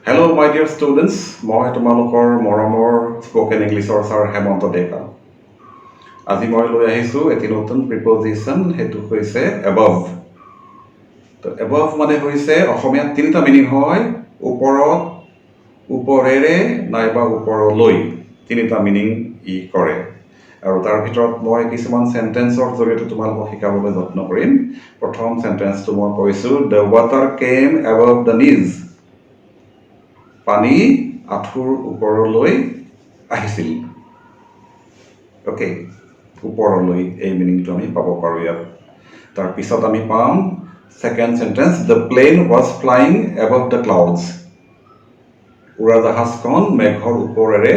Hello, my dear students. মই তোমালোকৰ মৰমৰ স্পোকেন ইংলিছৰ ছাৰ হেমন্ত ডেকা। আজি মই লৈ আহিছোঁ এটি নতুন প্ৰিপজিশ্যন, সেইটো হৈছে above। তো above মানে হৈছে অসমীয়াত তিনিটা মিনিং হয়, ওপৰত, ওপৰেৰে নাইবা ওপৰলৈ, তিনিটা মিনিং ই কৰে। আৰু তাৰ ভিতৰত মই কিছুমান চেণ্টেন্সৰ জৰিয়তে তোমালোকক শিকাবলৈ যত্ন কৰিম। প্ৰথম চেণ্টেন্সটো মই কৈছোঁ, the water came above the knees। পানী আঁঠুৰ ওপৰলৈ আহিছিল। অ'কে, ওপৰলৈ এই মিনিংটো আমি পাব পাৰোঁ ইয়াত। তাৰপিছত আমি পাম second sentence, the plane was flying above the clouds. উৰাজাহাজখন মেঘৰ ওপৰেৰে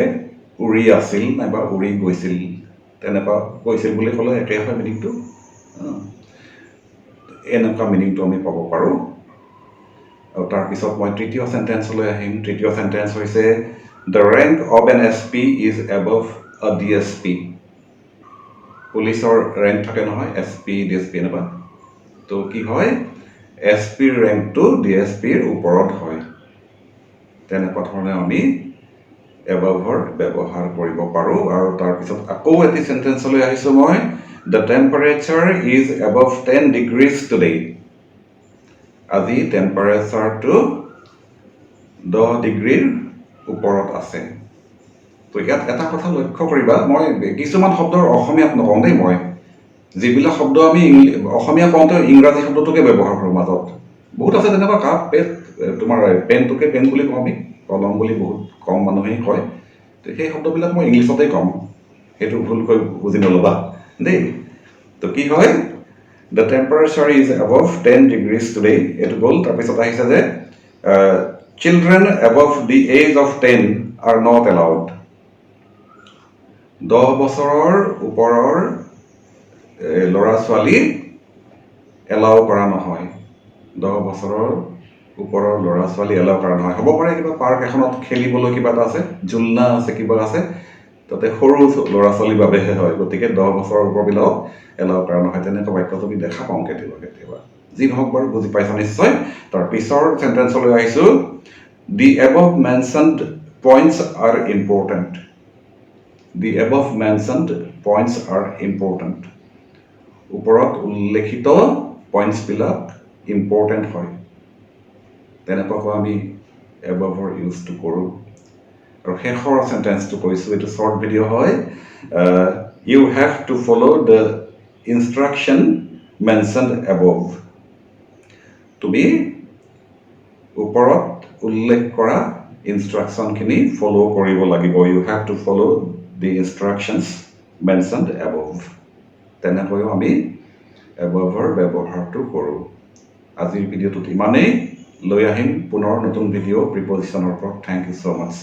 উৰি আছিল নাইবা উৰি গৈছিল। তেনেকুৱা গৈছিল বুলি ক'লে একে হয় মিনিংটো। এনেকুৱা মিনিংটো আমি পাব পাৰোঁ। আৰু তাৰপিছত মই তৃতীয় চেণ্টেন্সলৈ আহিম। তৃতীয় চেণ্টেন্স হৈছে, the rank of N S P is above আ ডি এছ পি। পুলিচৰ ৰেংক থাকে নহয়, S P D S P এনেকুৱা। তো কি হয়, এছ পিৰ ৰেংকটো ডি এছ পিৰ ওপৰত হয়। তেনেকুৱা ধৰণে আমি এবভৰ ব্যৱহাৰ কৰিব পাৰোঁ। আৰু তাৰপিছত আকৌ এটি চেণ্টেন্সলৈ আহিছোঁ মই, the temperature is above 10 degrees today. আজি টেম্পাৰেচাৰটো 10 ডিগ্ৰীৰ ওপৰত আছে। তো ইয়াত এটা কথা লক্ষ্য কৰিবা, মই কিছুমান শব্দৰ অসমীয়াত নকওঁ দেই। মই যিবিলাক শব্দ আমি অসমীয়া কওঁতে ইংৰাজী শব্দটোকে ব্যৱহাৰ কৰোঁ মাজত। বহুত আছে তেনেকুৱা, কাপ, পেট, তোমাৰ পেনটোকে পেন বুলি কওঁ আমি, কলম বুলি বহুত কম মানুহেই কয়। তো সেই শব্দবিলাক মই ইংলিছতেই ক'ম, সেইটো ভুলকৈ বুজি নল'বা দেই। তো কি হয়, the temperature is above 10 degrees today, এইটো গ'ল। তাৰপিছত আহিছে যে children above the age of 10 are not allowed. 10 বছৰৰ ওপৰৰ ল'ৰা ছোৱালী এলাউ কৰা নহয়। 10 বছৰৰ ওপৰৰ ল'ৰা ছোৱালী এলাউ কৰা নহয়। হ'ব পাৰে কিবা পাৰ্ক এখনত খেলিবলৈ কিবা এটা আছে, ঝুলনা আছে, কিবা আছে, তাতে সৰু ল'ৰা ছোৱালীৰ বাবেহে হয়। গতিকে 10 বছৰৰ ওপৰবিলাকক এলাউ কৰা নহয়। তেনেকুৱা বাক্য তুমি দেখা পাওঁ কেতিয়াবা কেতিয়াবা। যি নহওক বাৰু, বুজি পাইছা নিশ্চয়। তাৰ পিছৰ চেণ্টেন্সলৈ আহিছোঁ, the above mentioned points are important. The above mentioned points are important. ওপৰত উল্লেখিত পইণ্টছবিলাক ইম্পৰ্টেণ্ট হয়। তেনেকুৱাকৈ আমি এবভৰ ইউজটো কৰোঁ। আৰু শেষৰ চেণ্টেন্সটো কৈছোঁ, এইটো শ্বৰ্ট ভিডিঅ' হয়, you have to follow' the instruction mentioned above. তুমি ওপৰত উল্লেখ কৰা ইনষ্ট্ৰাকশ্যনখিনি ফ'ল' কৰিব লাগিব। You have to follow' the instructions mentioned above. তেনেকৈও আমি এবভৰ ব্যৱহাৰটো কৰোঁ। আজিৰ ভিডিঅ'টোত ইমানেই। লৈ আহিম পুনৰ নতুন ভিডিঅ' প্ৰিপজিশ্যনৰ ওপৰত। Thank you so' much.